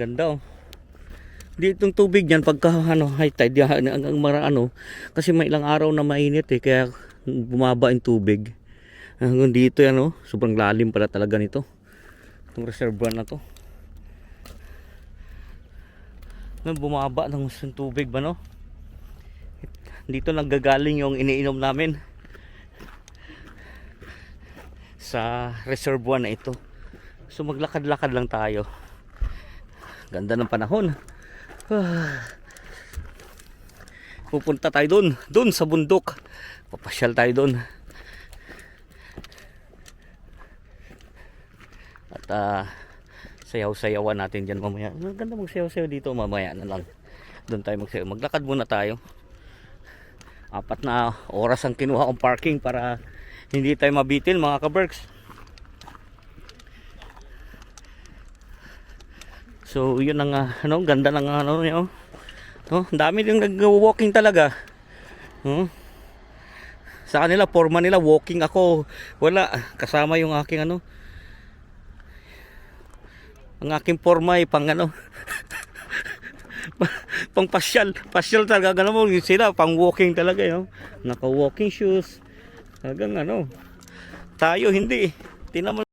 Ganda oh. Dito yung tubig niyan pagka high tide kasi may ilang araw na mainit kaya bumaba yung tubig. Hanggang dito yan oh, sobrang lalim pala talaga nito. Itong reservoir na to. Bumaba ng tubig ba no? Dito naggagaling yung iniinom namin sa reservoir na ito. So maglakad-lakad lang tayo. Ganda ng panahon. Pupunta tayo doon sa bundok. Papasyal tayo doon. At sayaw-sayawan natin dyan mamaya. Maganda magsayaw-sayaw dito mamaya na lang. Doon tayo magsayaw. Maglakad muna tayo. 4 na oras ang kinuha kong parking para hindi tayo mabitin mga ka-berks. So yun ang ganda ng niyo. Dami din nag-walking talaga. Sa kanila forma nila walking, ako wala, kasama yung aking ang aking forma ay pang pang pasyal talaga mo sila, pang walking talaga naka walking shoes. Hanggang tayo hindi. Tingnan mo